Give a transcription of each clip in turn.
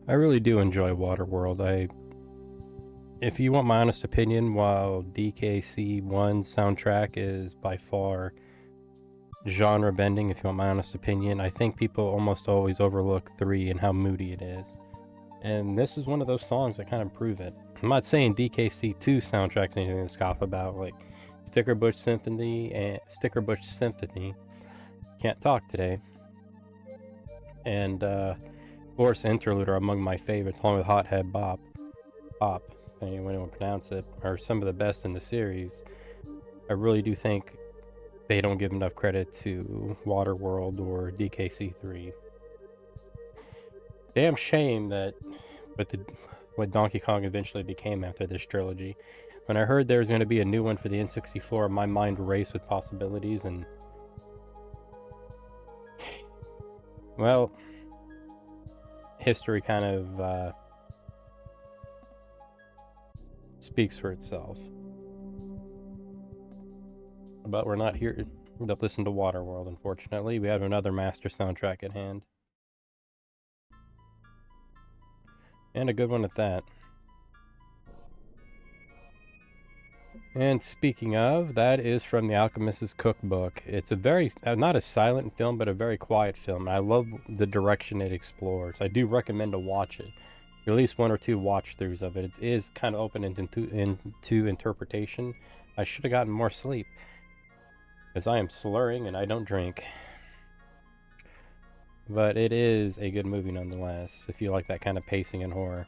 I really do enjoy Waterworld. If you want my honest opinion, while DKC1 soundtrack is by far genre bending, if you want my honest opinion, I think people almost always overlook 3 and how moody it is. And this is one of those songs that kind of prove it. I'm not saying DKC2 soundtrack is anything to scoff about, like Sticker Bush Symphony. Can't talk today. And Force Interlude are among my favorites, along with Hothead Bop, anyone would pronounce it, are some of the best in the series. I really do think they don't give enough credit to Waterworld or DKC3. Damn shame that what Donkey Kong eventually became after this trilogy. When I heard there was going to be a new one for the N64, my mind raced with possibilities, and well, history kind of speaks for itself. But we're not here to listen to Waterworld, unfortunately. We have another master soundtrack at hand. And a good one at that. And speaking of, that is from The Alchemist's Cookbook. It's a very, not a silent film, but a very quiet film. I love the direction it explores. I do recommend to watch it. At least 1 or 2 watch-throughs of it. It is kind of open into interpretation. I should have gotten more sleep, because I am slurring and I don't drink. But it is a good movie nonetheless, if you like that kind of pacing and horror.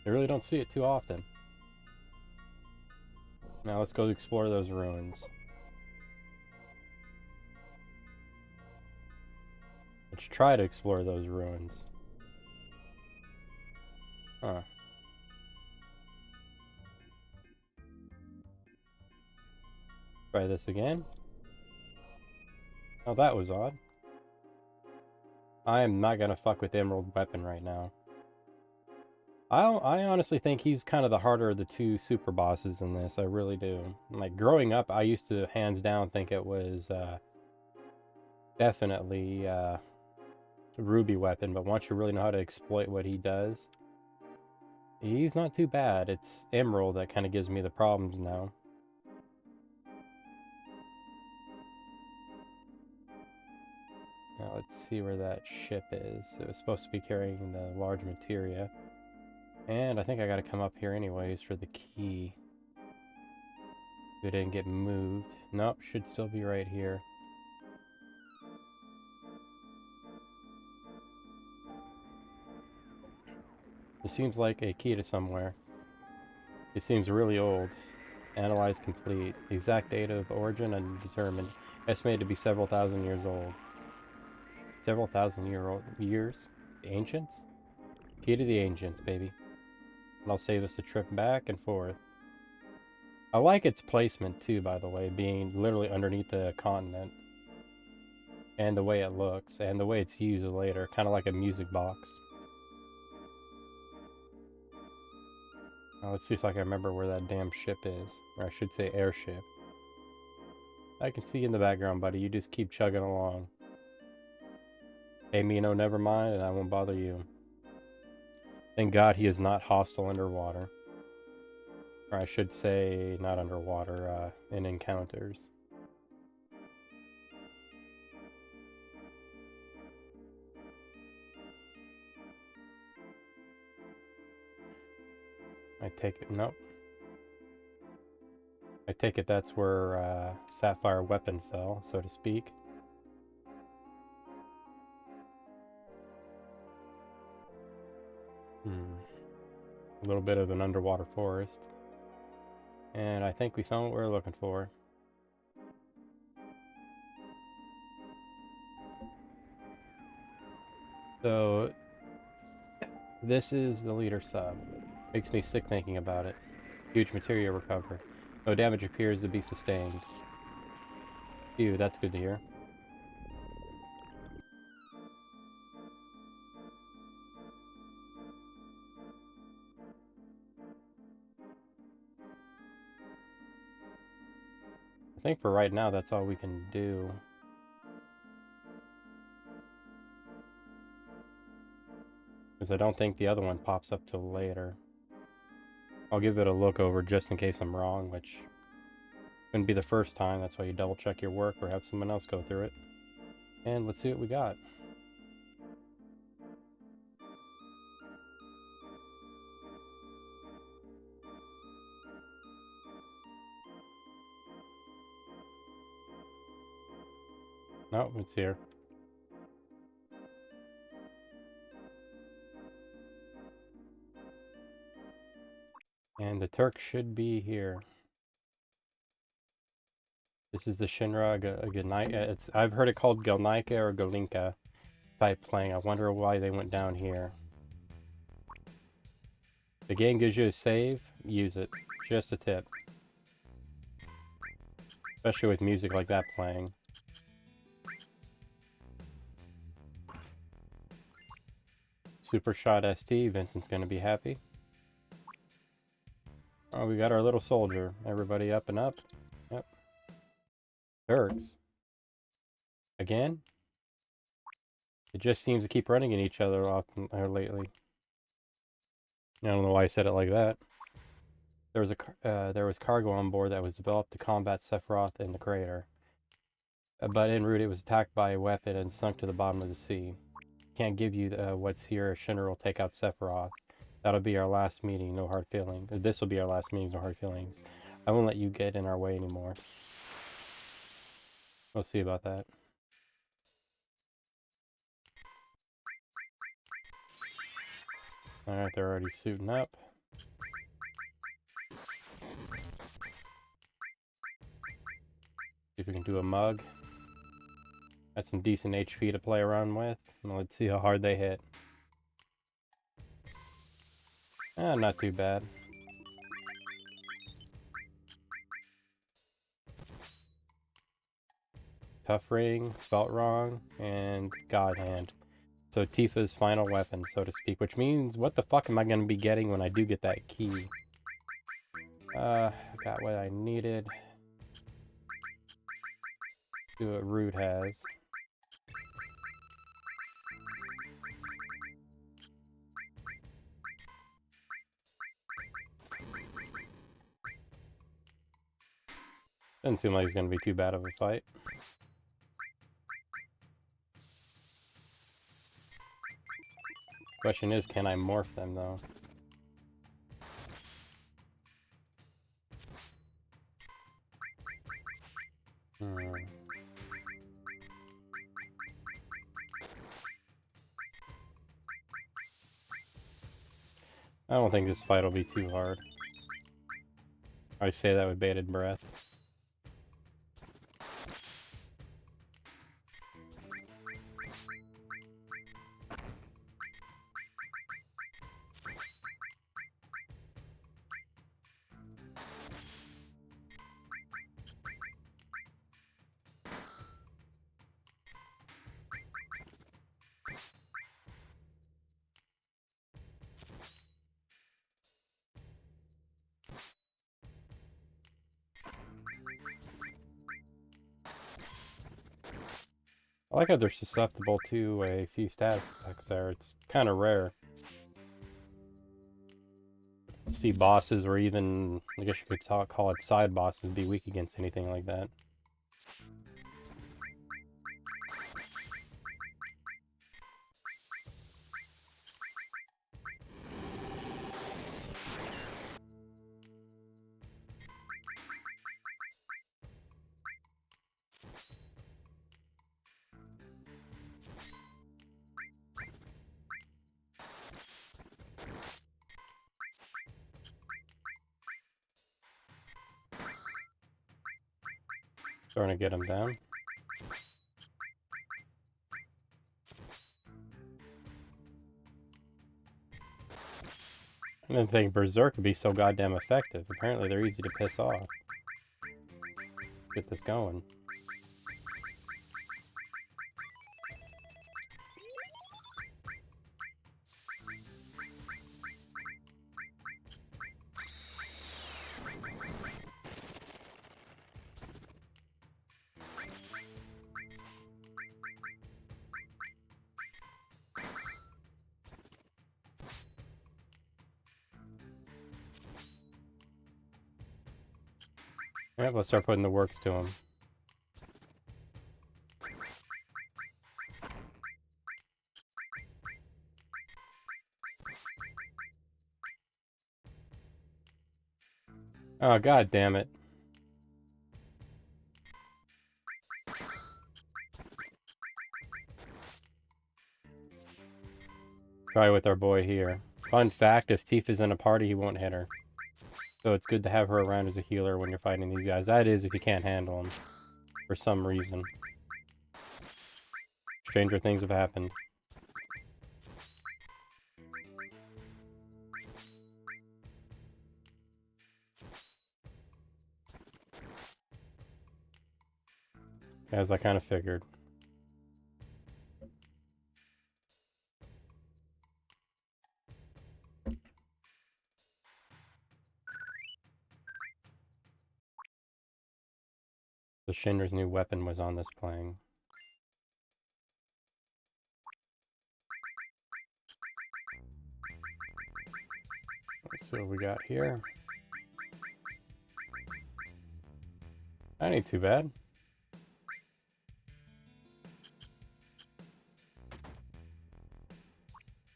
I really don't see it too often. Now let's go explore those ruins. Let's try to explore those ruins. Huh. Try this again. Oh, that was odd. I am not gonna fuck with Emerald Weapon right now. I honestly think he's kind of the harder of the 2 super bosses in this. I really do. Like, growing up, I used to hands down think it was definitely Ruby Weapon, but once you really know how to exploit what he does, he's not too bad. It's Emerald that kind of gives me the problems now. Now let's see where that ship is. It was supposed to be carrying the large materia. And I think I gotta come up here anyways for the key. It didn't get moved. Nope, should still be right here. It seems like a key to somewhere. It seems really old. Analyze complete. Exact date of origin undetermined. Estimated to be several thousand years old. Several thousand years? The ancients? Key to the ancients, baby. That'll save us a trip back and forth. I like its placement too, by the way, being literally underneath the continent. And the way it looks, and the way it's used later, kind of like a music box. Now let's see if I can remember where that damn ship is. Or I should say airship. I can see you in the background, buddy. You just keep chugging along. Hey, Mino, never mind, and I won't bother you. Thank God he is not hostile underwater. Or I should say, not underwater, in encounters. I take it, nope. I take it that's where Sapphire Weapon fell, so to speak. A little bit of an underwater forest. And I think we found what we were looking for. So, this is the leader sub. Makes me sick thinking about it. Huge material recovered. No damage appears to be sustained. Phew, that's good to hear. I think for right now, that's all we can do. Because I don't think the other one pops up till later. I'll give it a look over just in case I'm wrong, which wouldn't be the first time. That's why you double check your work or have someone else go through it. And let's see what we got. No, it's here. And the Turk should be here. This is the Shinra Galnica. I've heard it called Galnica or Galinka type playing. I wonder why they went down here. The game gives you a save, use it. Just a tip. Especially with music like that playing. Super Shot ST, Vincent's gonna be happy. Oh, we got our little soldier. Everybody up and up. Yep. Turks. Again? It just seems to keep running at each other often or lately. I don't know why I said it like that. There was cargo on board that was developed to combat Sephiroth in the crater. But en route, it was attacked by a weapon and sunk to the bottom of the sea. Can't give you what's here. Shinra will take out Sephiroth. That'll be our last meeting. No hard feelings. This will be our last meeting. No hard feelings. I won't let you get in our way anymore. We'll see about that. Alright, they're already suiting up. See if we can do a mug. Got some decent HP to play around with. And let's see how hard they hit. Not too bad. Tough Ring, Spelt Wrong, and God Hand. So Tifa's final weapon, so to speak. Which means, what the fuck am I going to be getting when I do get that key? I got what I needed. Do what Rude has. Doesn't seem like it's going to be too bad of a fight. Question is, can I morph them though? I don't think this fight will be too hard. I say that with bated breath. I like how they're susceptible to a few stats effects there. It's kind of rare. You see bosses or even, I guess you could call it side bosses, be weak against anything like that. Starting to get him down. I didn't think Berserk would be so goddamn effective. Apparently they're easy to piss off. Get this going. Yep, let's start putting the works to him. Oh, god damn it. Try with our boy here. Fun fact, if Tifa's in a party, he won't hit her. So it's good to have her around as a healer when you're fighting these guys. That is, if you can't handle them. For some reason. Stranger things have happened. As I kind of figured. The Shinra's new weapon was on this plane. Let's see what we got here. That ain't too bad.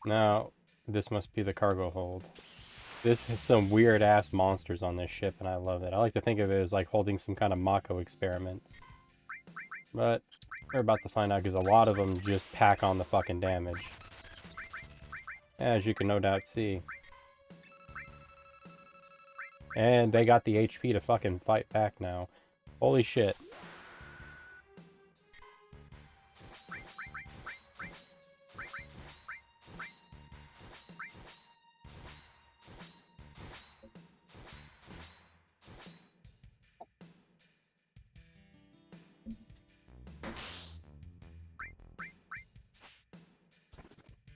Now, this must be the cargo hold. This has some weird-ass monsters on this ship, and I love it. I like to think of it as like holding some kind of Mako experiment. But we're about to find out because a lot of them just pack on the fucking damage. As you can no doubt see. And they got the HP to fucking fight back now. Holy shit.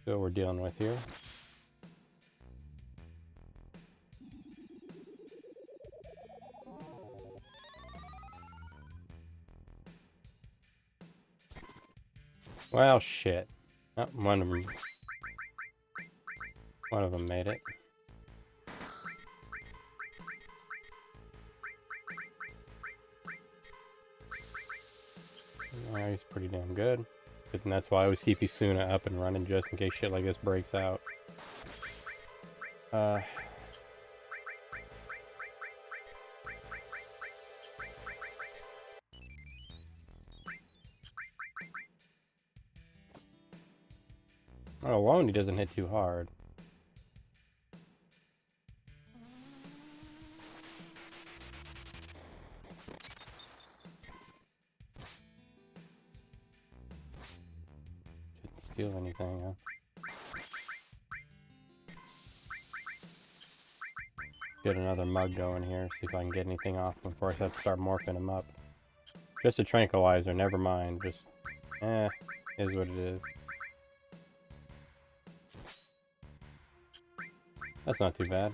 So what we're dealing with here. Well, shit. Oh, one of them made it. Alright, he's pretty damn good. And that's why I always keep Isuna up and running just in case shit like this breaks out. Alone he doesn't hit too hard. Didn't steal anything, huh? Get another mug going here, see if I can get anything off before I have to start morphing him up. Just a tranquilizer, never mind. Just, is what it is. That's not too bad.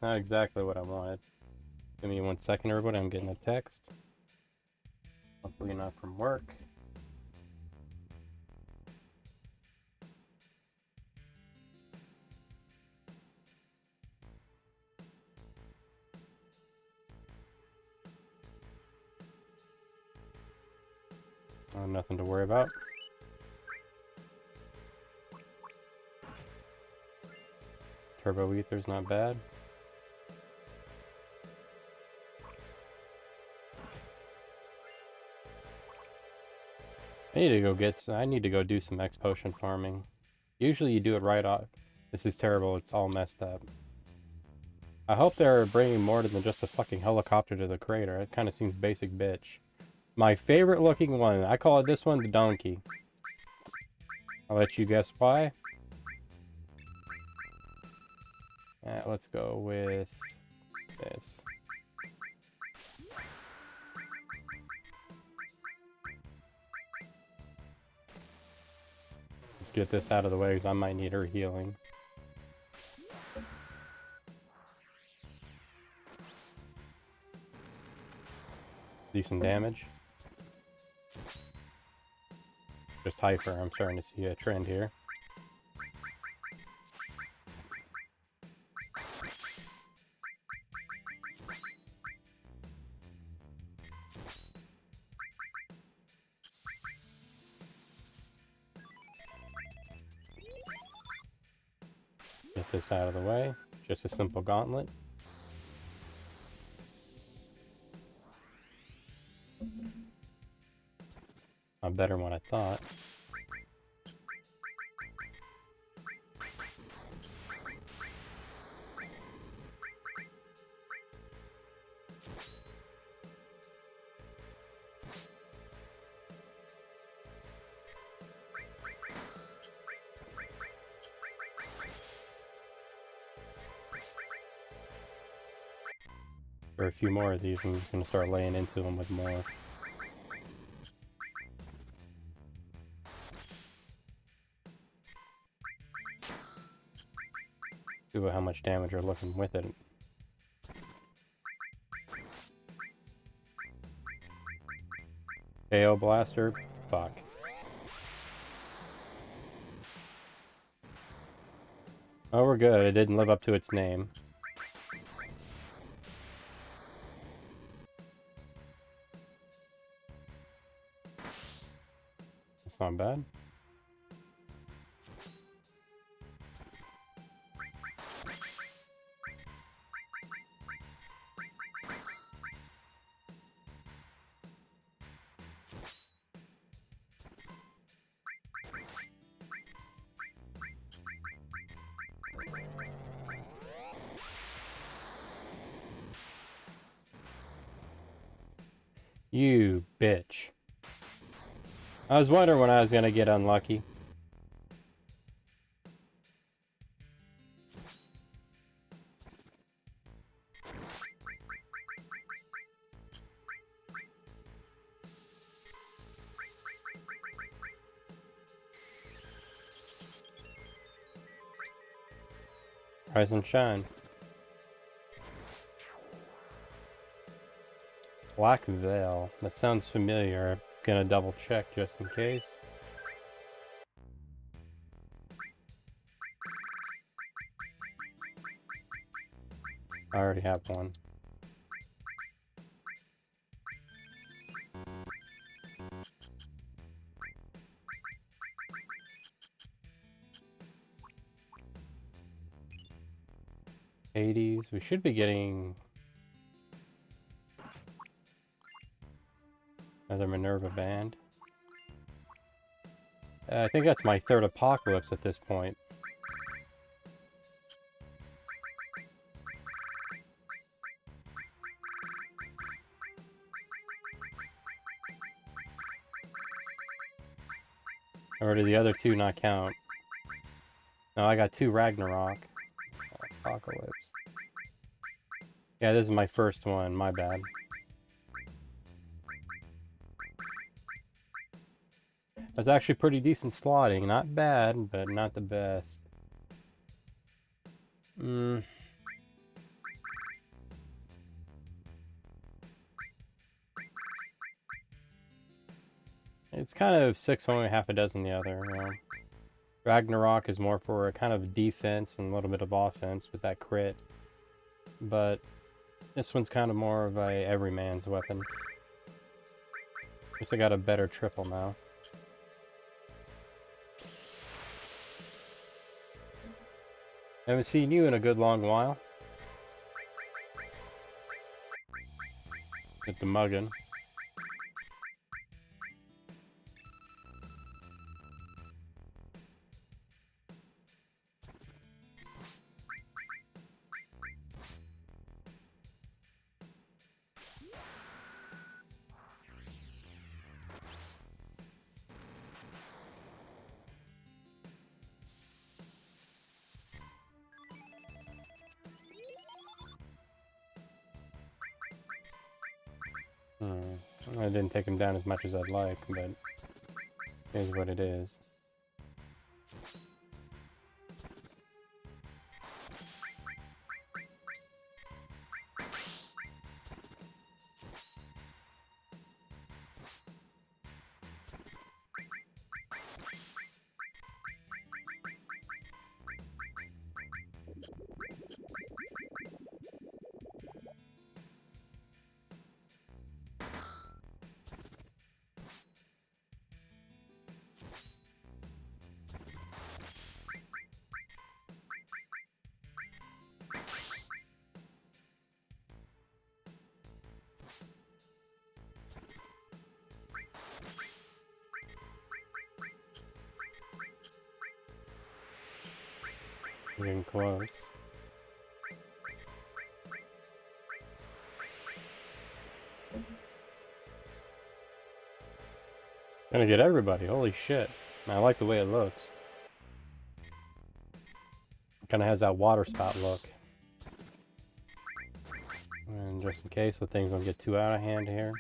Not exactly what I wanted. Give me 1 second, everybody. I'm getting a text. Hopefully not from work. Nothing to worry about. Turbo ether's not bad. I need to go do some X potion farming. Usually you do it right off. This is terrible, it's all messed up. I hope they're bringing more than just a fucking helicopter to the crater. It kind of seems basic bitch. My favorite looking one, I call it this one the donkey. I'll let you guess why. Let's go with this. Let's get this out of the way because I might need her healing. Decent damage. Just hyper, I'm starting to see a trend here. Get this out of the way. Just a simple gauntlet. A better one I thought. For a few more of these, I'm just gonna start laying into them with more. See how much damage we're looking with it. KO blaster, fuck. Oh, we're good. It didn't live up to its name. That's not bad. You bitch. I was wondering when I was gonna get unlucky. Rise and shine. Black Veil. That sounds familiar. I'm gonna double check just in case. I already have one. '80s. We should be getting another Minerva band. I think that's my third apocalypse at this point. Or did the other two not count? No, I got 2 Ragnarok. Apocalypse. Yeah, this is my first one, my bad. That's actually pretty decent slotting. Not bad, but not the best. It's kind of 6 one, half a dozen the other. You know. Ragnarok is more for a kind of defense and a little bit of offense with that crit. But this one's kind of more of a everyman's weapon. Guess I got a better triple now. Haven't seen you in a good long while. With the muggin'. I didn't take him down as much as I'd like, but it is what it is. We're getting close. Gonna get everybody, holy shit. I like the way it looks. Kinda has that water spout look. And just in case the things don't get too out of hand here.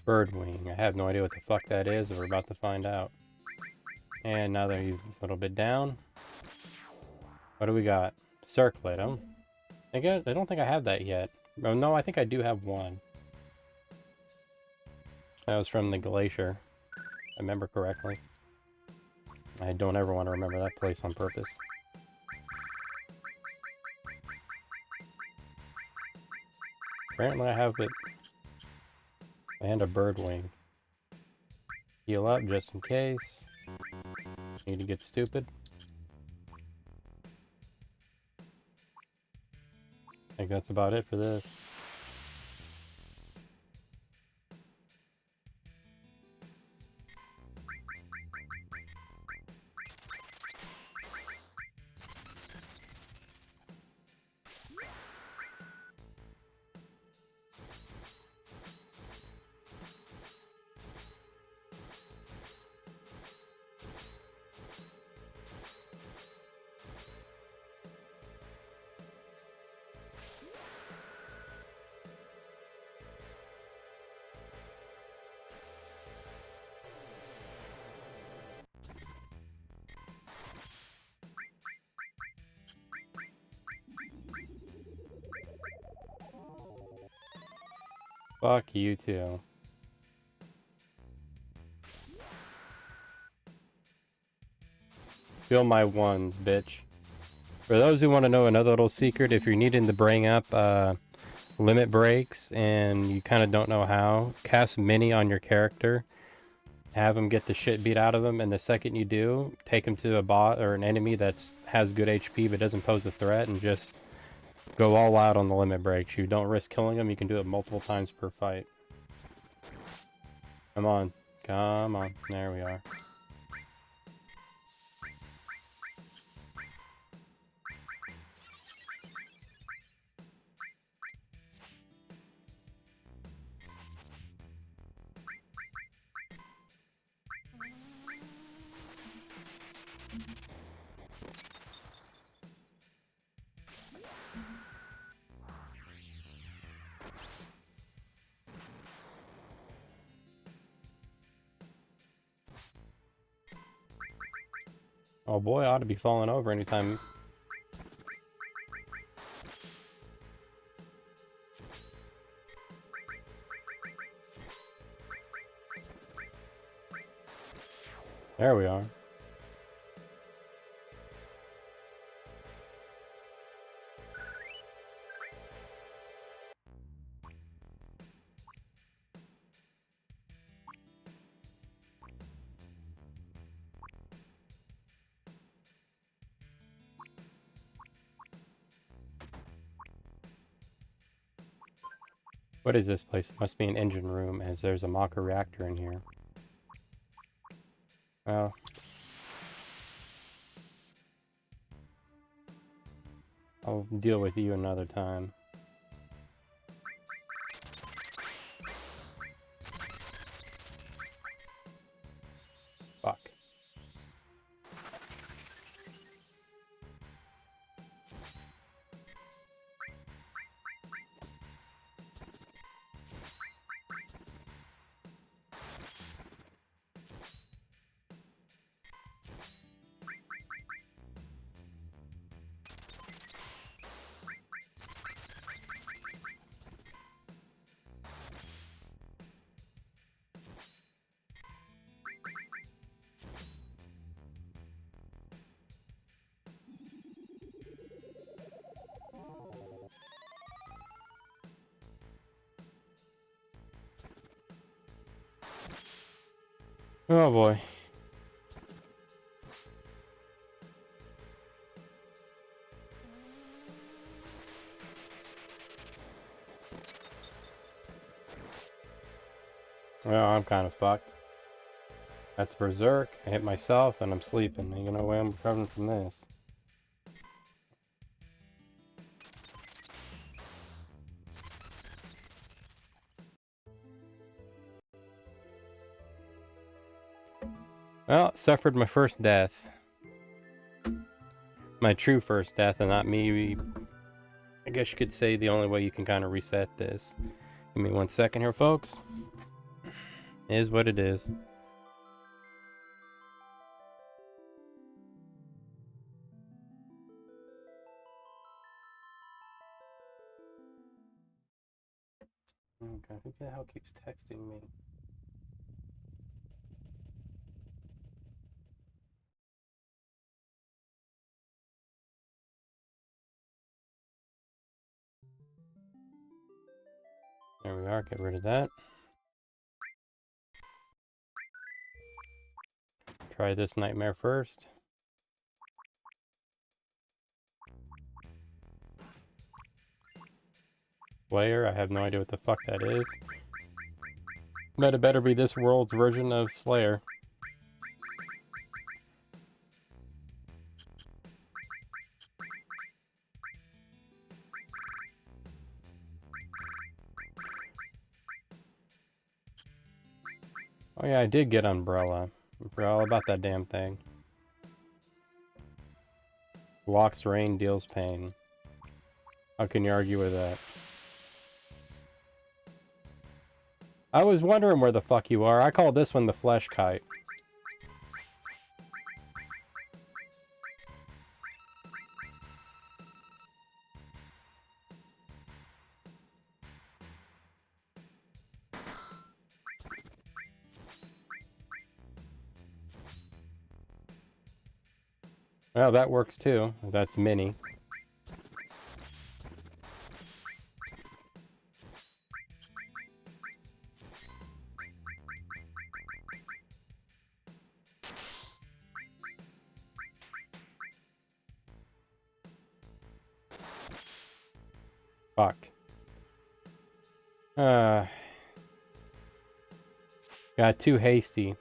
Birdwing. I have no idea what the fuck that is, we're about to find out. And now that he's a little bit down. What do we got? Circlet. I don't think I have that yet. Oh no, I think I do have one. That was from the glacier. I remember correctly. I don't ever want to remember that place on purpose. Apparently I have it. And a bird wing. Heal up just in case. Need to get stupid. I think that's about it for this. Fuck you too. Feel my ones, bitch. For those who want to know another little secret, if you're needing to bring up limit breaks and you kind of don't know how, cast Mini on your character. Have them get the shit beat out of them, and the second you do, take them to a bot or an enemy that has good HP but doesn't pose a threat, and just go all out on the limit breaks. You don't risk killing them, you can do it multiple times per fight. Come on. Come on. There we are. Oh boy, I ought to be falling over anytime. There we are. What is this place? It must be an engine room, as there's a Maka reactor in here. Well. I'll deal with you another time. Fuck. Oh boy. Well, I'm kind of fucked. That's berserk. I hit myself and I'm sleeping. Ain't no way I'm recovering from this. Well, suffered my first death. My true first death, and not me. I guess you could say the only way you can kind of reset this. Give me 1 second here, folks. It is what it is. Oh god, who the hell keeps texting me? There we are, get rid of that. Try this nightmare first. Slayer, I have no idea what the fuck that is. But it better be this world's version of Slayer. Oh yeah, I did get Umbrella. I forgot all about that damn thing. Blocks rain, deals pain. How can you argue with that? I was wondering where the fuck you are. I call this one the flesh kite. Well, that works too. That's mini. Fuck. Got too hasty.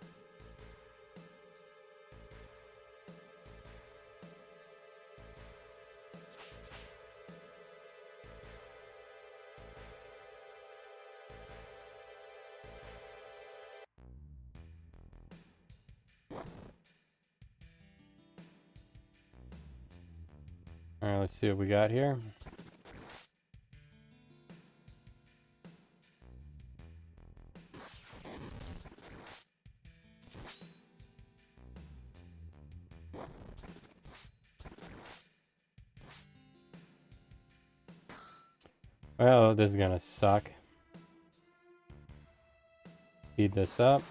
Alright, let's see what we got here. Well, this is gonna suck. Speed this up.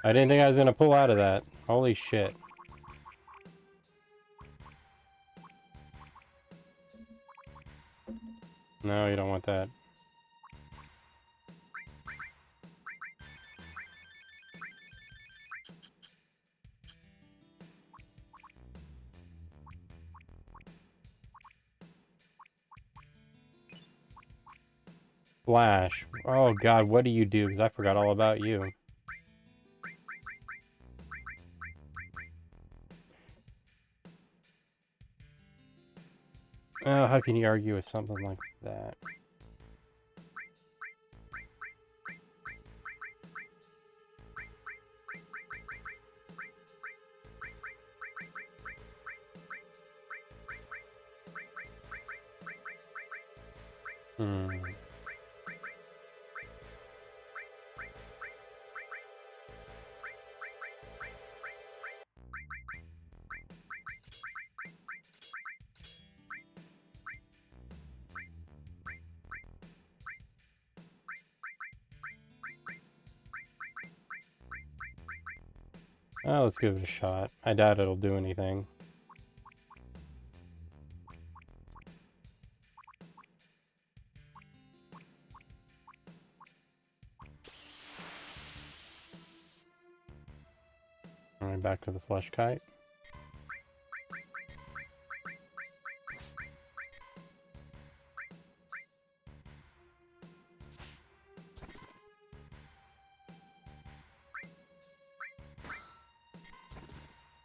I didn't think I was gonna pull out of that. Holy shit. No, you don't want that. Flash. Oh god, what do you do? Because I forgot all about you. Oh, how can you argue with something like that? Oh, let's give it a shot. I doubt it'll do anything. Alright, back to the flesh kite.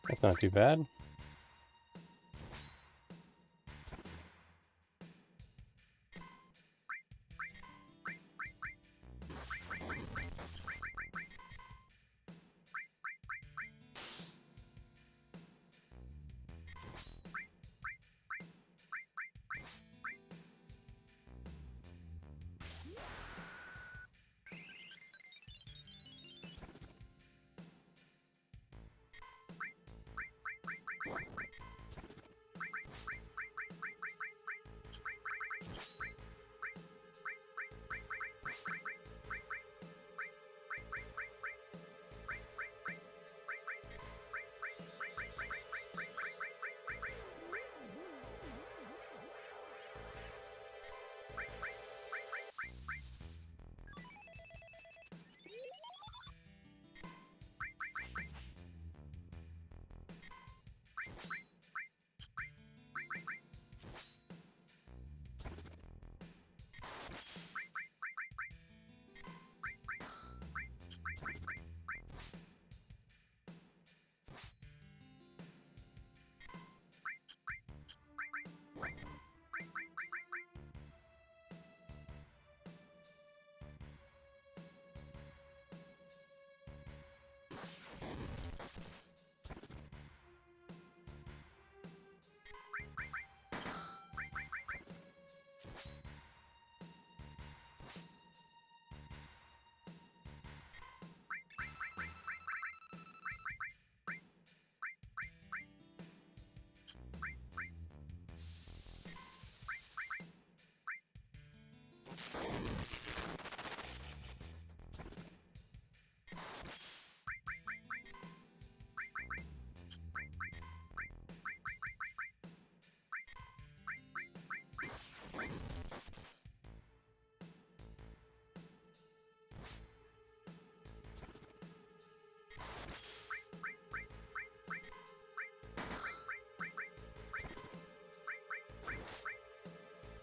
That's not too bad.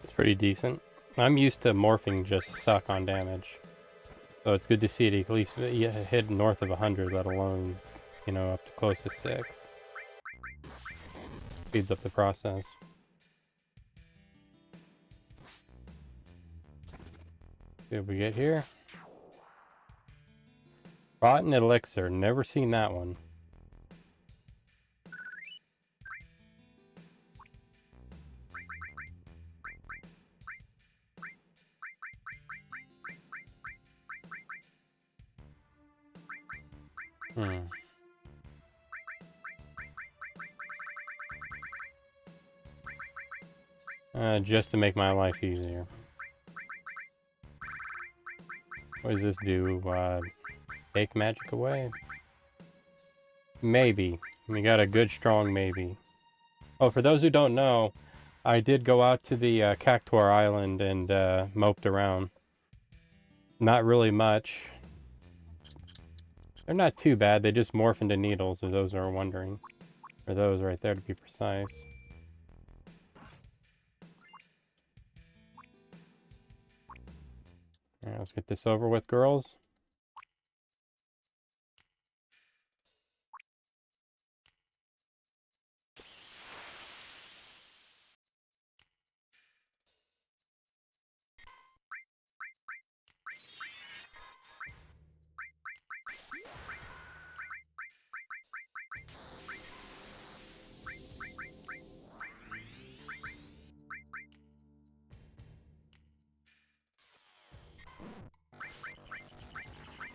It's pretty decent. I'm used to morphing just suck on damage. So it's good to see it at least hit north of 100, let alone, you know, up to close to 6. Speeds up the process. See what we get here. Rotten Elixir, never seen that one. Just to make my life easier. What does this do? Take magic away? Maybe. We got a good strong maybe. Oh, for those who don't know, I did go out to the Cactuar Island and moped around. Not really much. They're not too bad, they just morph into needles, if those are wondering. Or those right there, to be precise. Alright, let's get this over with, girls.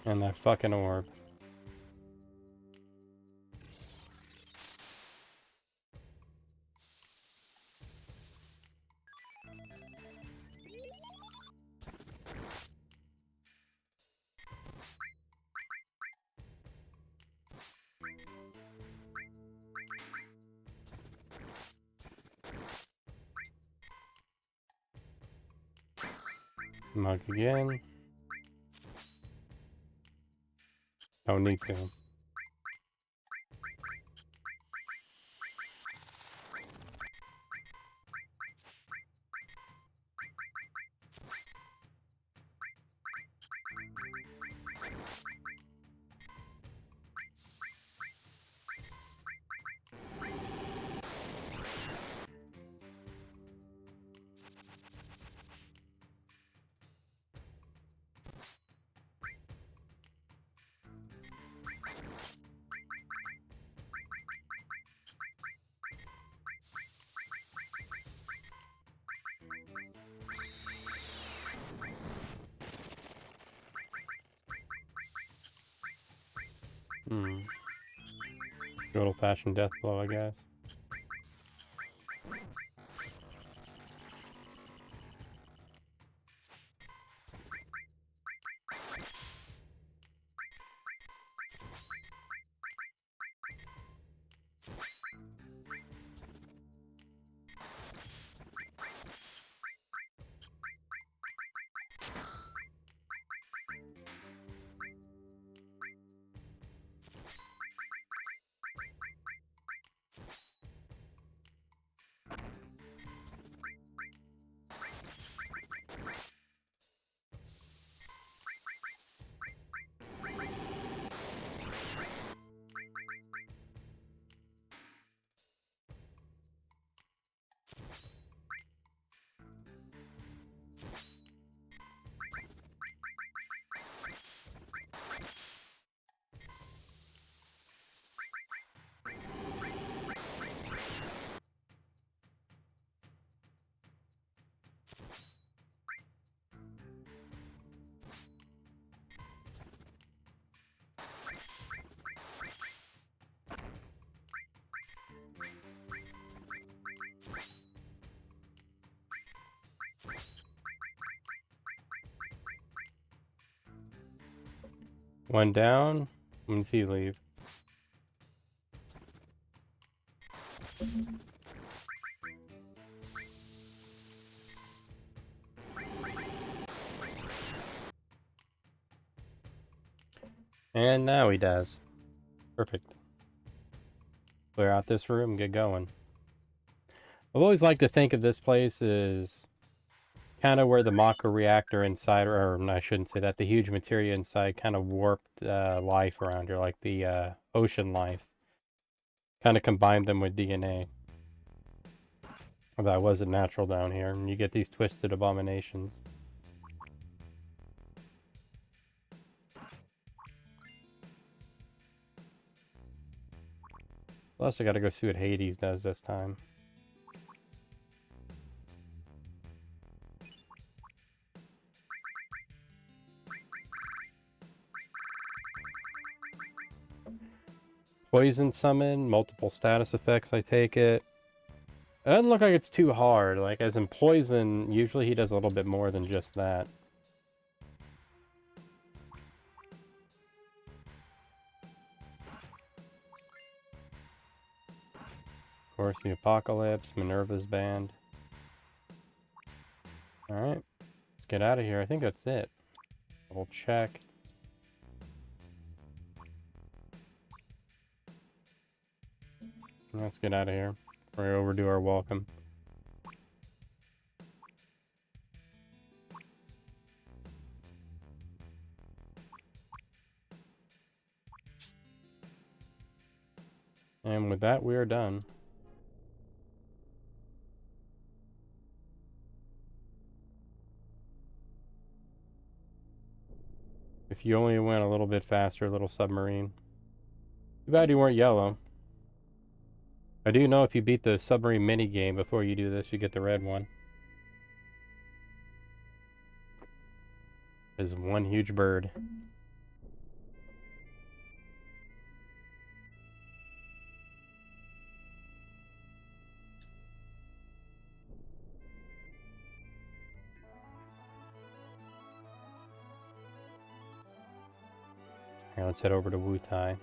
And that fucking orb. Mug again. Don't need to. Good old-fashioned death blow, I guess. One down. When does he leave? And now he does. Perfect. Clear out this room and get going. I've always liked to think of this place as kind of where the Mako reactor inside, or I shouldn't say that, the huge materia inside kind of warped life around here, like the ocean life. Kind of combined them with DNA. That wasn't natural down here, and you get these twisted abominations. Plus, I gotta go see what Hades does this time. Poison summon, multiple status effects, I take it. It doesn't look like it's too hard. Like, as in poison, usually he does a little bit more than just that. Of course, the Apocalypse, Minerva's Band. Alright, let's get out of here. I think that's it. We'll check. Let's get out of here before we overdo our welcome. And with that, we are done. If you only went a little bit faster, little submarine. Too bad you weren't yellow. I do know if you beat the submarine mini game before you do this, you get the red one. There's one huge bird. Here, let's head over to Wutai.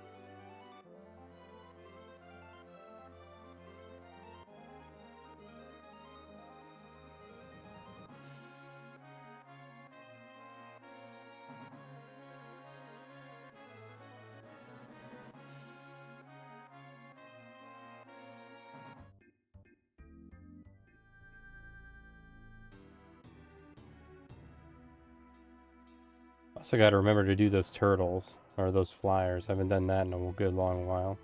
Also got to remember to do those turtles, or those flyers. I haven't done that in a good long while.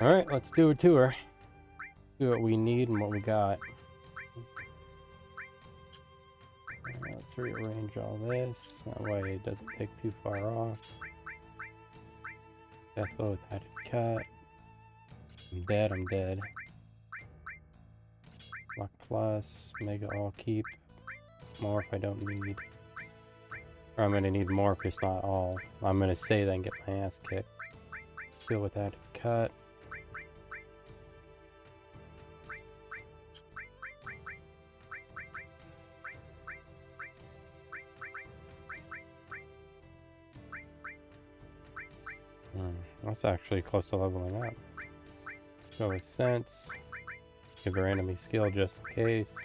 Alright, let's do a tour. See what we need and what we got. Let's rearrange all this. That way it doesn't take too far off. Deathbow with added cut. I'm dead. Lock plus, mega all keep. More if I don't need. Or I'm gonna need more if it's not all. I'm gonna say that and get my ass kicked. Skill with added cut. That's actually close to leveling up. Go with sense. Give her enemy skill just in case.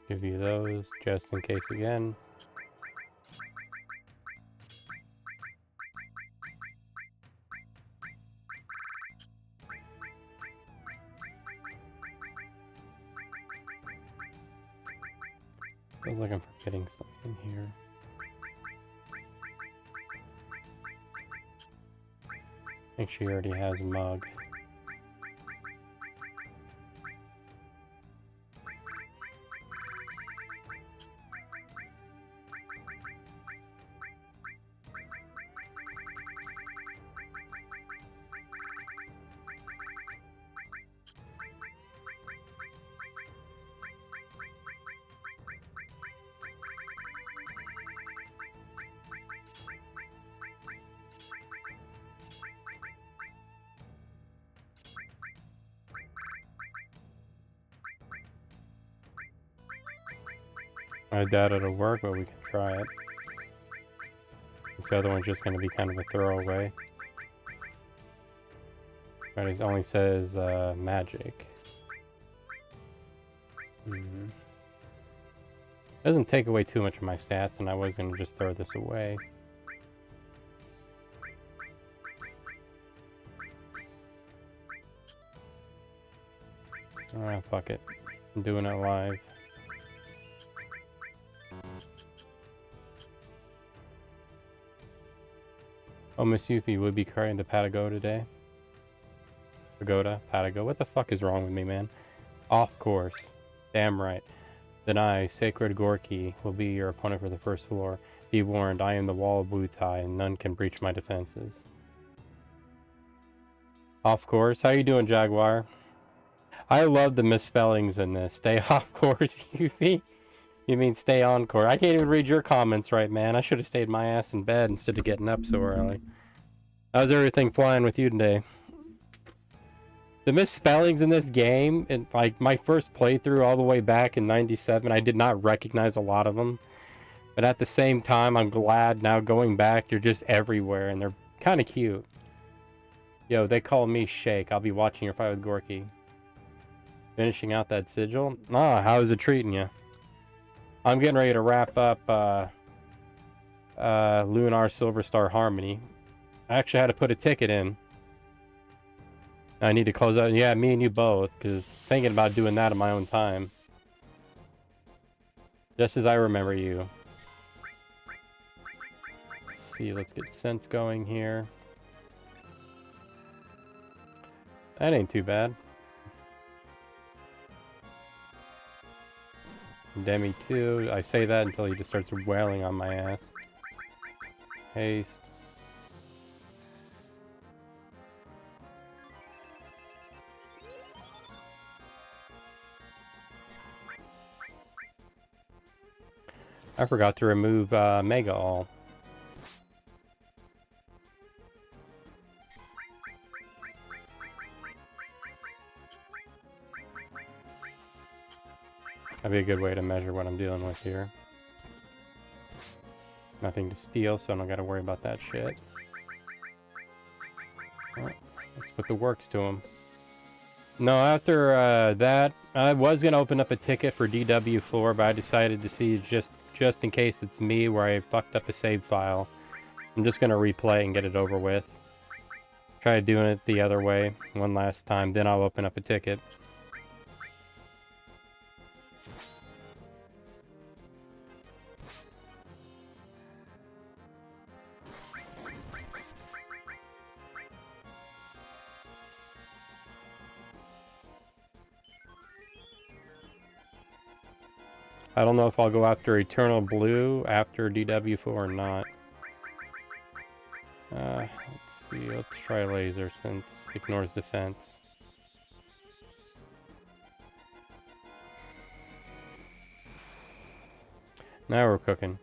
Give you those just in case again. Feels like I'm forgetting something here. I think she already has a mug. I doubt it'll work, but we can try it. This other one's just going to be kind of a throwaway. But it only says magic. Doesn't take away too much of my stats, and I was going to just throw this away. Ah, fuck it. I'm doing it live. Oh, Miss Yuffie would be carrying the Patago today. Patago. What the fuck is wrong with me, man? Off course. Damn right. Then I, Sacred Gorky, will be your opponent for the first floor. Be warned, I am the wall of Wutai, and none can breach my defenses. Off course. How you doing, Jaguar? I love the misspellings in this. Stay off course, Yuffie. You mean stay on course. I can't even read your comments right, man. I should have stayed my ass in bed instead of getting up so early. How's everything flying with you today? The misspellings in this game, and like my first playthrough all the way back in '97, I did not recognize a lot of them. But at the same time, I'm glad now going back, they're just everywhere, and they're kind of cute. Yo, they call me Shake. I'll be watching your fight with Gorky. Finishing out that sigil? Ah, how is it treating you? I'm getting ready to wrap up Lunar Silver Star Harmony. I actually had to put a ticket in. I need to close out. Yeah, me and you both, because thinking about doing that in my own time. Just as I remember you. Let's see, let's get sense going here. That ain't too bad. Demi 2. I say that until he just starts wailing on my ass. Haste. I forgot to remove Mega All. That'd be a good way to measure what I'm dealing with here. Nothing to steal, so I don't gotta worry about that shit. Oh. Let's put the works to him. No, after that, I was gonna open up a ticket for DW4, but I decided to see just in case it's me where I fucked up a save file. I'm just gonna replay and get it over with. Try doing it the other way one last time, then I'll open up a ticket. I don't know if I'll go after Eternal Blue after DW4 or not. Let's see, let's try Laser since it ignores defense. Now we're cooking.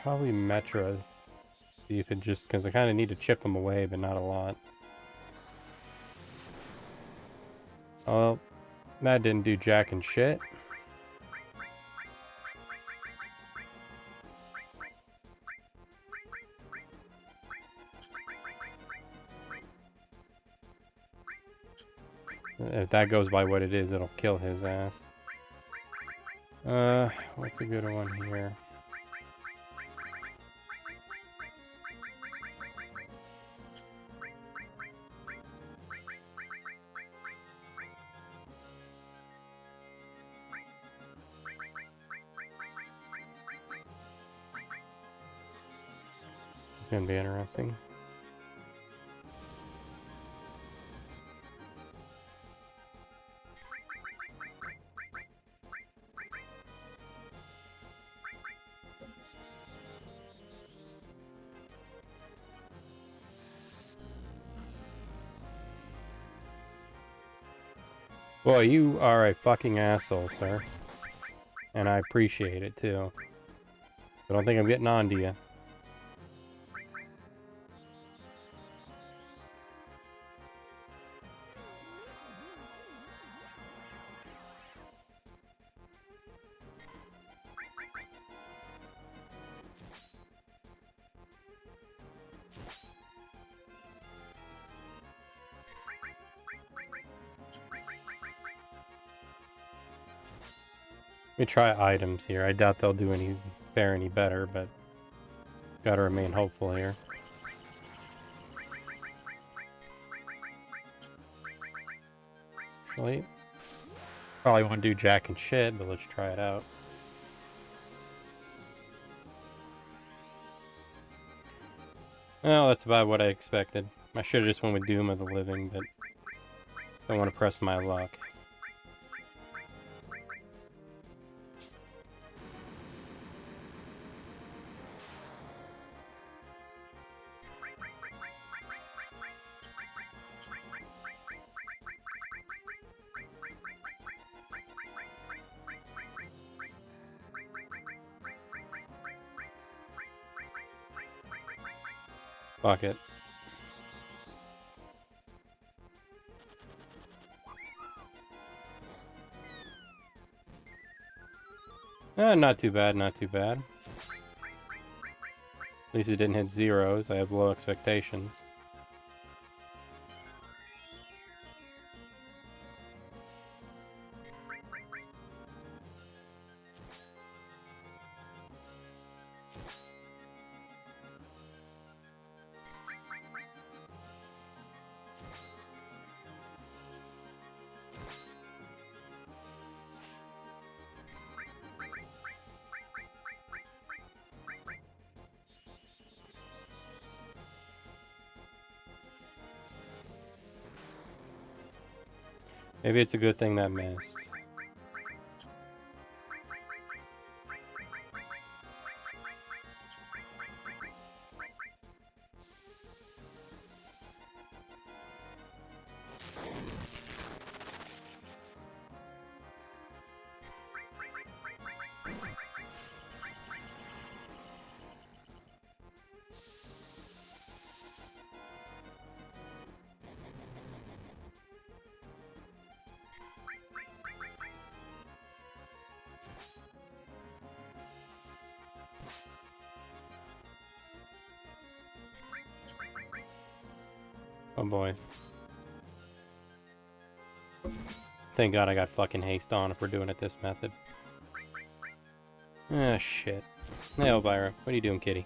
Probably Metra. See if it just, because I kind of need to chip them away, but not a lot. Well, that didn't do jack and shit. If that goes by what it is, it'll kill his ass. What's a good one here? It's gonna be interesting. Boy, you are a fucking asshole, sir. And I appreciate it, too. I don't think I'm getting on to you. Let me try items here. I doubt they'll do fare any better, but gotta remain hopeful here. Actually, probably won't do jack and shit, but let's try it out. Well, that's about what I expected. I should have just went with Doom of the Living, but don't want to press my luck. Fuck it. Not too bad, not too bad. At least it didn't hit zeros. I have low expectations. Maybe it's a good thing that missed. Oh boy. Thank God I got fucking haste on if we're doing it this method. Ah, shit. Hey, Elvira. What are you doing, kitty?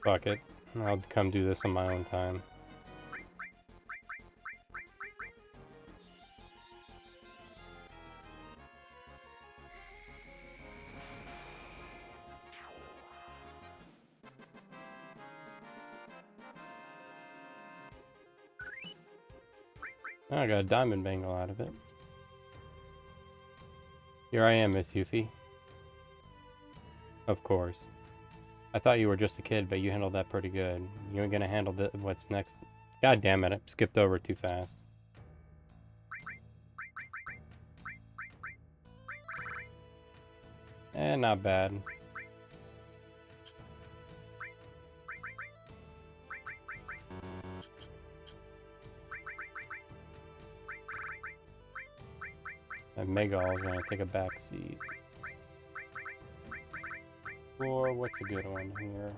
Fuck it. I'll come do this on my own time. Oh, I got a diamond bangle out of it. Here I am, Miss Yuffie. Of course. I thought you were just a kid, but you handled that pretty good. You ain't gonna handle what's next. God damn it, I skipped over it too fast. Eh, not bad. And Megal's gonna take a back seat. Or what's a good one here?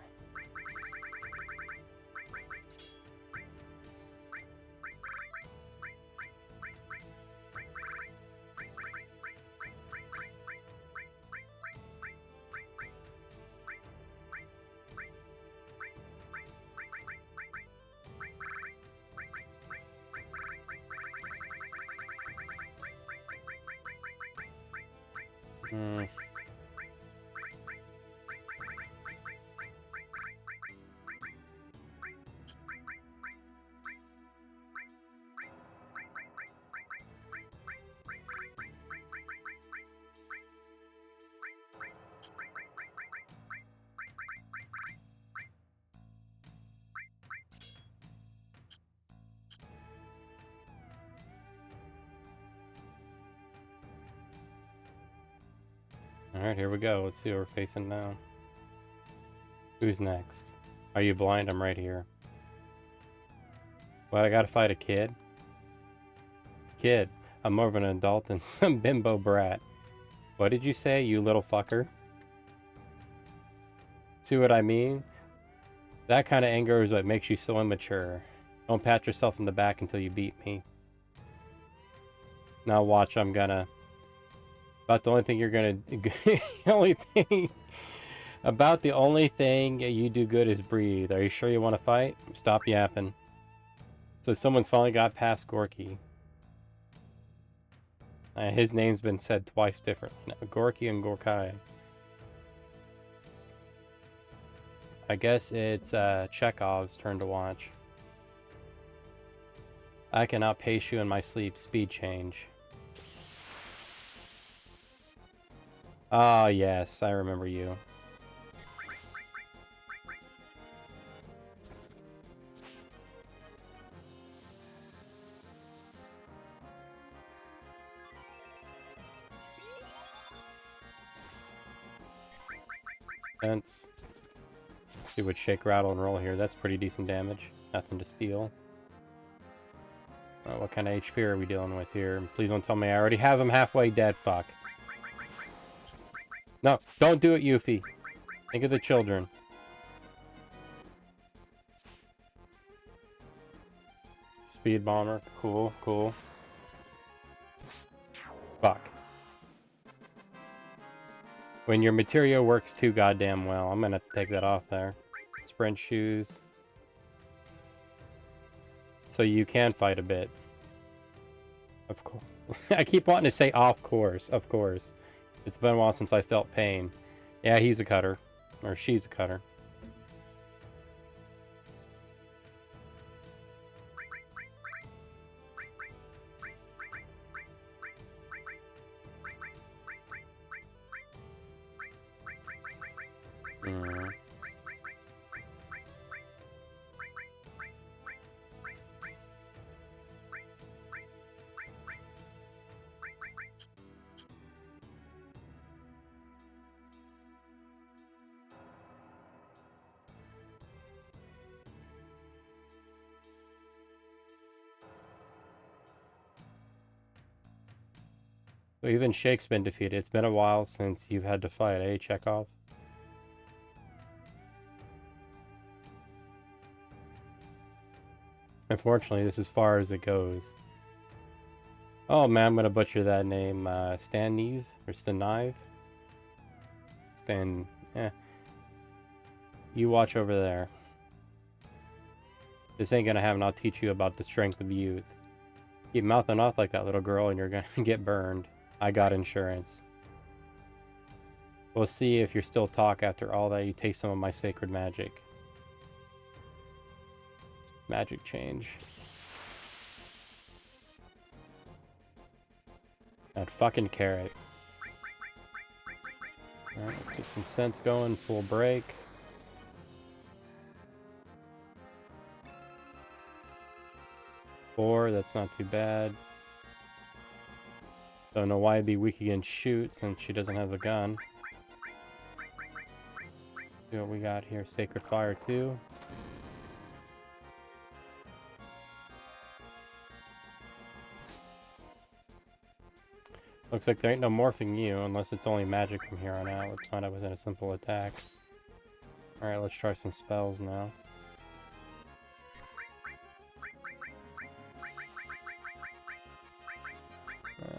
Alright, here we go. Let's see what we're facing now. Who's next? Are you blind? I'm right here. What, I gotta fight a kid? Kid, I'm more of an adult than some bimbo brat. What did you say, you little fucker? See what I mean? That kind of anger is what makes you so immature. Don't pat yourself in the back until you beat me. Now watch, I'm gonna... About the only thing you're gonna... About the only thing you do good is breathe. Are you sure you want to fight? Stop yapping. So someone's finally got past Gorky. His name's been said twice differently now. Gorky and Gorkai. I guess it's Chekhov's turn to watch. I can outpace you in my sleep. Speed change. Ah, yes, I remember you. Sense. See what shake, rattle, and roll here. That's pretty decent damage. Nothing to steal. What kind of HP are we dealing with here? Please don't tell me I already have him halfway dead. Fuck. No, don't do it, Yuffie. Think of the children. Speed bomber. Cool, cool. Fuck. When your material works too goddamn well. I'm gonna take that off there. Sprint shoes. So you can fight a bit. Of course. I keep wanting to say of course. Of course. It's been a while since I felt pain. Yeah, he's a cutter. Or she's a cutter. Mm. So even Shake's been defeated. It's been a while since you've had to fight, eh, Chekhov? Unfortunately, this is as far as it goes. Oh man, I'm gonna butcher that name. Staniv? Or Staniv? Stan... eh. You watch over there. This ain't gonna happen. I'll teach you about the strength of youth. Keep mouthing off like that little girl and you're gonna get burned. I got insurance. We'll see if you're still talk after all that. You taste some of my sacred magic. Magic change. That fucking carrot. Alright, let's get some sense going. Full break. Four, that's not too bad. Don't know why it'd be weak against shoot since she doesn't have a gun. See what we got here. Sacred Fire 2. Looks like there ain't no morphing you unless it's only magic from here on out. Let's find out within a simple attack. Alright, let's try some spells now.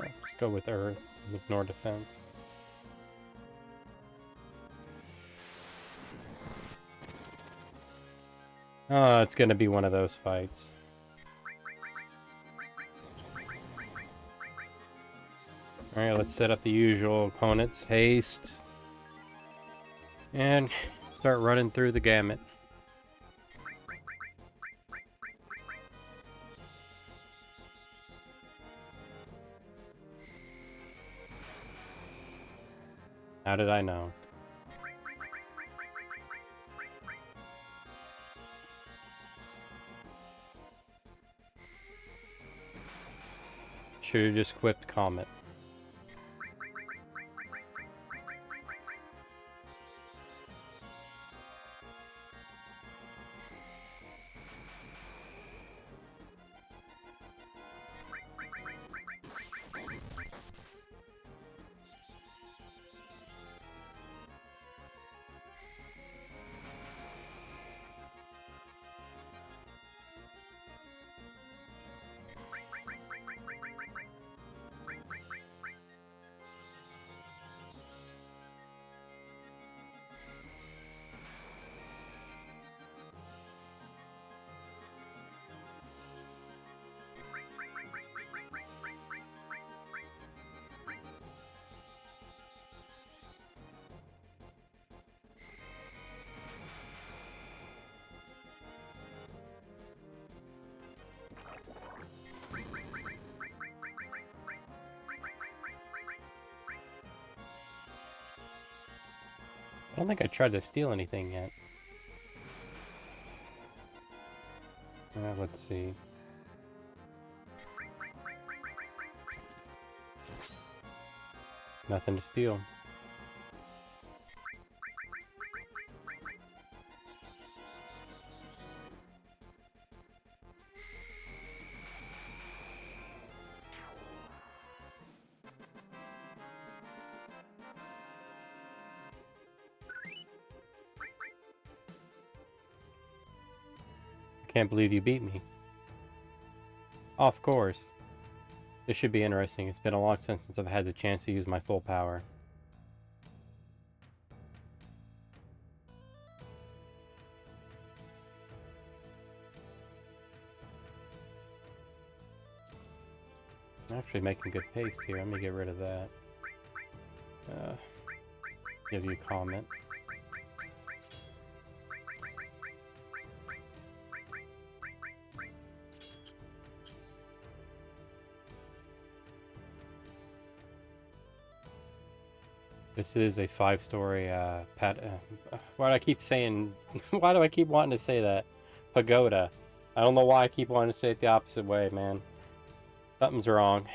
Let's go with Earth. Ignore defense. Oh, it's gonna be one of those fights. Alright, let's set up the usual opponents. Haste. And start running through the gamut. How did I know? Should've just equipped Comet. I don't think I tried to steal anything yet. Let's see. Nothing to steal. Can't believe you beat me. Of course. This should be interesting. It's been a long time since I've had the chance to use my full power. I'm actually making good pace here. Let me get rid of that. Give you a comment. This is a 5-story why do I keep saying why do I keep wanting to say that? Pagoda. I don't know why I keep wanting to say it the opposite way, man. Something's wrong.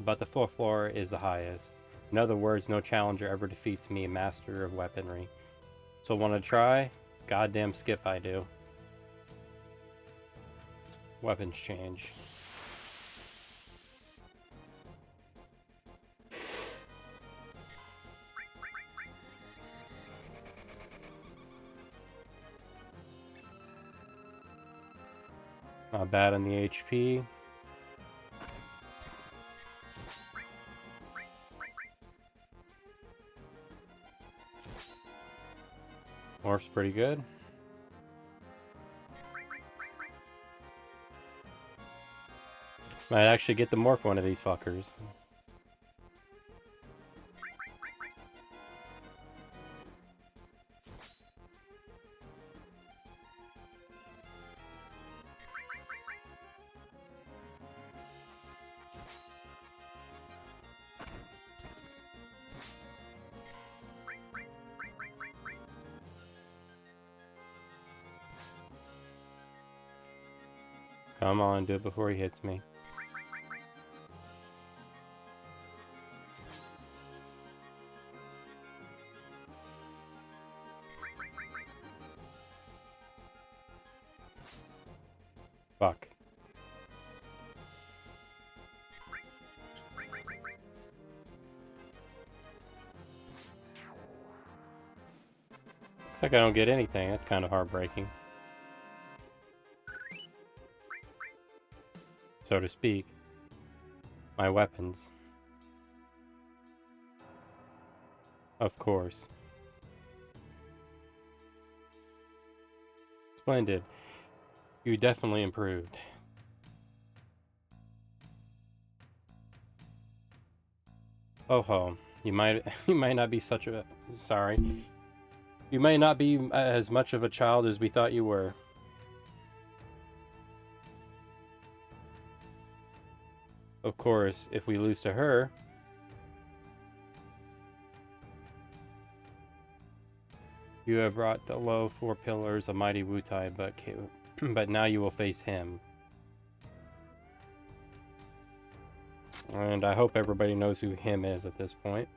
But the 4th floor is the highest. In other words, no challenger ever defeats me, master of weaponry. So want to try? Goddamn skip I do. Weapons change. Not bad on the HP. Morph's pretty good. Might actually get the morph one of these fuckers. Come on, do it before he hits me. Fuck. Looks like I don't get anything. That's kind of heartbreaking. So to speak. My weapons. Of course. Splendid. You definitely improved. Oh ho. You might not be such a sorry. You may not be as much of a child as we thought you were. Of course, if we lose to her, you have brought the low 4 pillars of mighty Wutai, but now you will face him. And I hope everybody knows who him is at this point.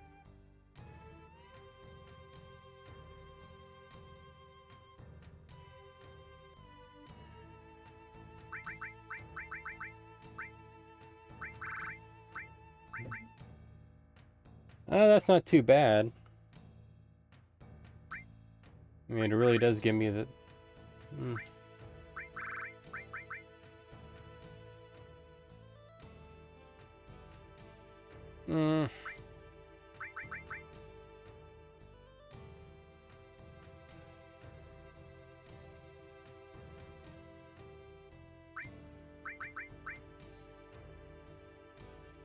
That's not too bad. I mean, it really does give me the...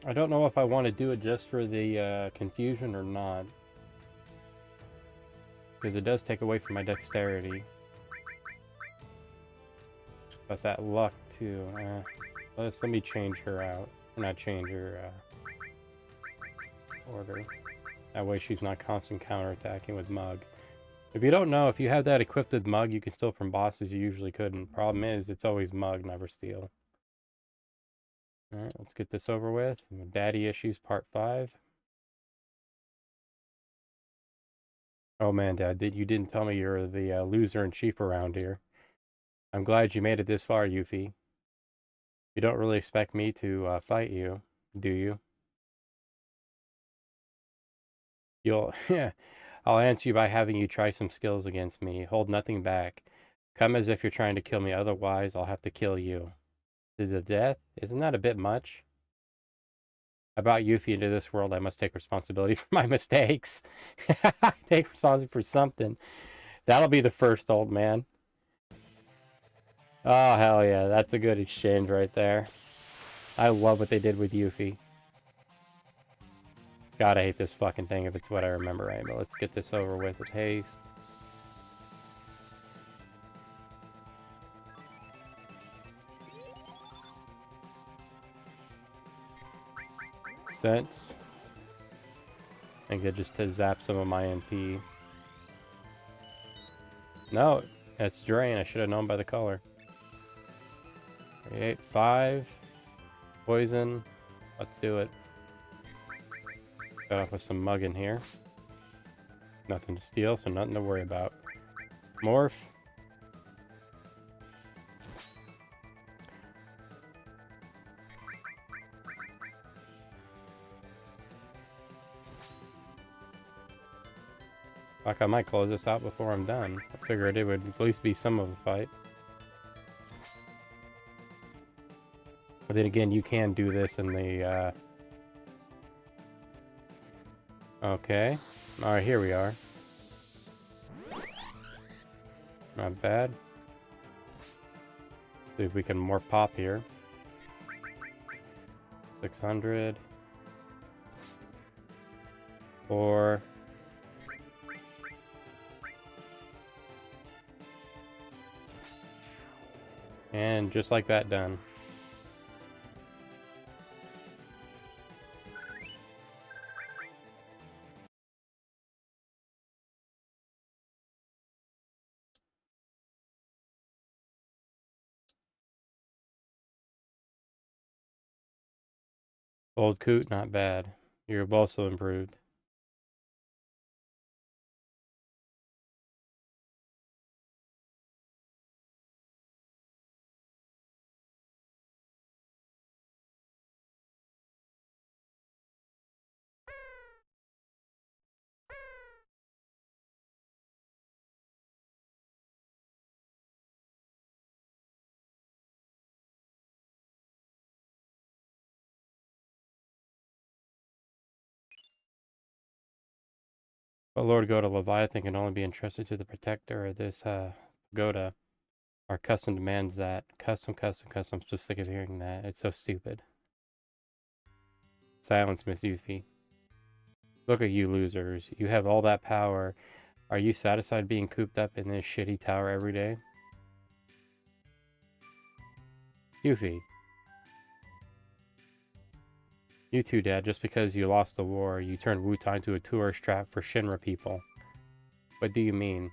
I don't know if I want to do it just for the confusion or not. Because it does take away from my dexterity. But that luck, too. Let me change her out. Or not change her order. That way she's not constant counterattacking with Mug. If you don't know, if you have that equipped with Mug, you can steal from bosses you usually couldn't. Problem is, it's always Mug, never steal. Alright, let's get this over with. Daddy Issues Part 5. Oh man, Dad, you didn't tell me you're the loser in chief around here. I'm glad you made it this far, Yuffie. You don't really expect me to fight you, do you? You'll... I'll answer you by having you try some skills against me. Hold nothing back. Come as if you're trying to kill me, otherwise I'll have to kill you. To the death? Isn't that a bit much? I brought Yuffie into this world, I must take responsibility for my mistakes. Take responsibility for something. That'll be the first, old man. Oh, hell yeah, that's a good exchange right there. I love what they did with Yuffie. God, I hate this fucking thing if it's what I remember right, but let's get this over with haste. Sense. I think it just to zap some of my MP. No, that's Drain. I should have known by the color. 8, 5. Poison. Let's do it. Got off with some mugging here. Nothing to steal, so nothing to worry about. Morph. Fuck, I might close this out before I'm done. I figured it would at least be some of a fight. But then again, you can do this in the, Okay. Alright, here we are. Not bad. See if we can more pop here. 600. 4. And just like that, done. Old Coot, not bad. You've also improved. But Lord Goda, Leviathan can only be entrusted to the protector of this, Goda. Our custom demands that. Custom. I'm so sick of hearing that. It's so stupid. Silence, Miss Yuffie. Look at you losers. You have all that power. Are you satisfied being cooped up in this shitty tower every day? Yuffie. You too, Dad. Just because you lost the war, you turned Wutai into a tourist trap for Shinra people. What do you mean?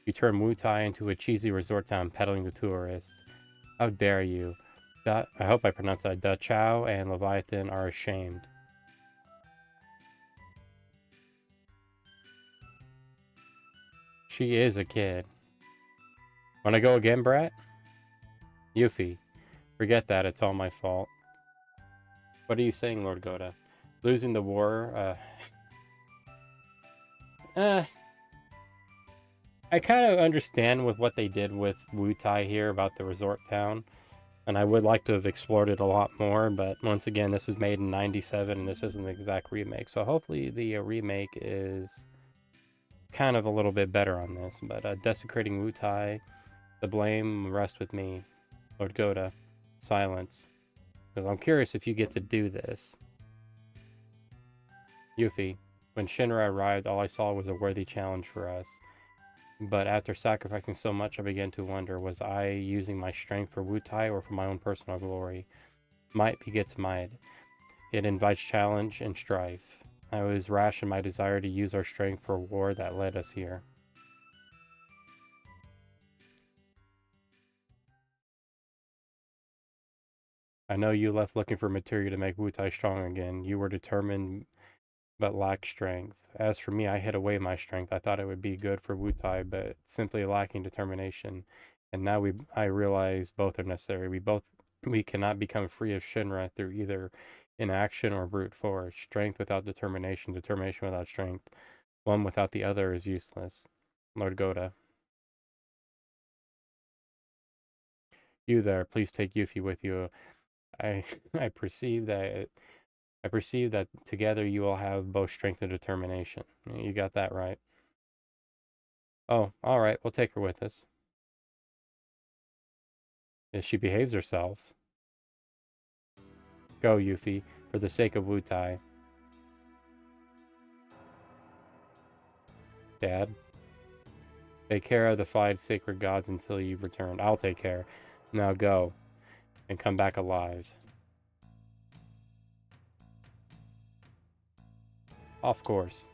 You turned Wutai into a cheesy resort town peddling to tourists. How dare you? I hope I pronounced that. Da Chao and Leviathan are ashamed. She is a kid. Wanna go again, brat? Yuffie. Forget that, it's all my fault. What are you saying, Lord Goda? Losing the war, I kind of understand with what they did with Wutai here about the resort town. And I would like to have explored it a lot more, but once again, this is made in 97, and this isn't the exact remake. So hopefully the remake is kind of a little bit better on this. But desecrating Wutai, the blame rests with me. Lord Goda, silence. Because I'm curious if you get to do this. Yuffie, when Shinra arrived, all I saw was a worthy challenge for us. But after sacrificing so much, I began to wonder, was I using my strength for Wutai or for my own personal glory? Might begets might. It invites challenge and strife. I was rash in my desire to use our strength for war that led us here. I know you left looking for material to make Wutai strong again. You were determined but lacked strength. As for me, I hid away my strength. I thought it would be good for Wutai, but simply lacking determination. And now I realize both are necessary. We cannot become free of Shinra through either inaction or brute force. Strength without determination, determination without strength. One without the other is useless. Lord Goda. You there, please take Yuffie with you. I I perceive that together you will have both strength and determination. You got that right. Oh, all right, we'll take her with us. If she behaves herself. Go, Yuffie, for the sake of Wutai. Dad, take care of the 5 sacred gods until you've returned. I'll take care. Now go, and come back alive. Of course.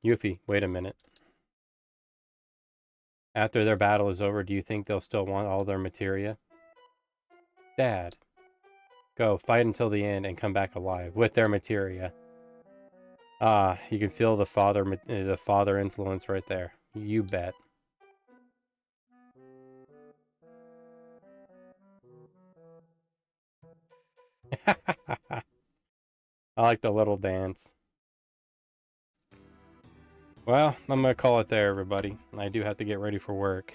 Yuffie, wait a minute. After their battle is over, do you think they'll still want all their materia? Dad, go, fight until the end and come back alive with their materia. Ah, you can feel the father influence right there. You bet. I like the little dance. Well, I'm gonna call it there, everybody. I do have to get ready for work.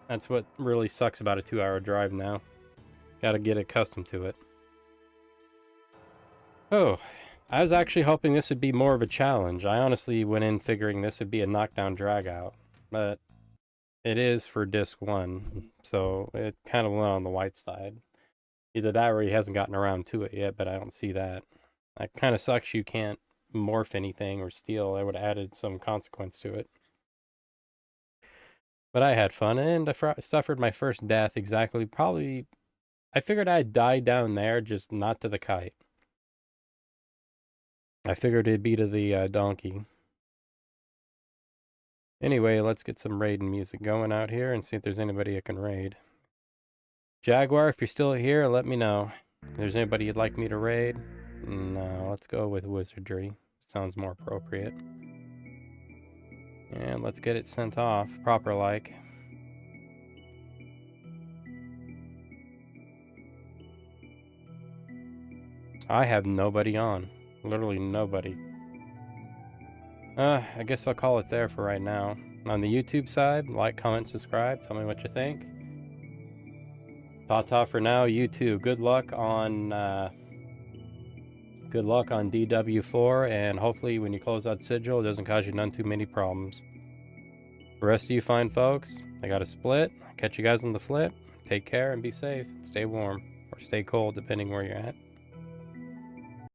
That's what really sucks about a 2-hour drive now. Gotta get accustomed to it. Oh, I was actually hoping this would be more of a challenge. I honestly went in figuring this would be a knockdown drag out, but it is for disc 1, so it kind of went on the white side. Either that or he hasn't gotten around to it yet, but I don't see that. That kind of sucks you can't morph anything or steal. I would have added some consequence to it. But I had fun, and I suffered my first death exactly, probably... I figured I'd die down there, just not to the kite. I figured it'd be to the donkey. Anyway, let's get some raiding music going out here and see if there's anybody I can raid. Jaguar, if you're still here, let me know. If there's anybody you'd like me to raid? No, let's go with wizardry. Sounds more appropriate. And let's get it sent off, proper like. I have nobody on. Literally nobody. I guess I'll call it there for right now. On the YouTube side, like, comment, subscribe. Tell me what you think. Ta-ta for now. You too. Good luck on DW4, and hopefully when you close out Sigil, it doesn't cause you none too many problems. The rest of you fine folks, I got a split. Catch you guys on the flip. Take care and be safe. Stay warm. Or stay cold, depending where you're at.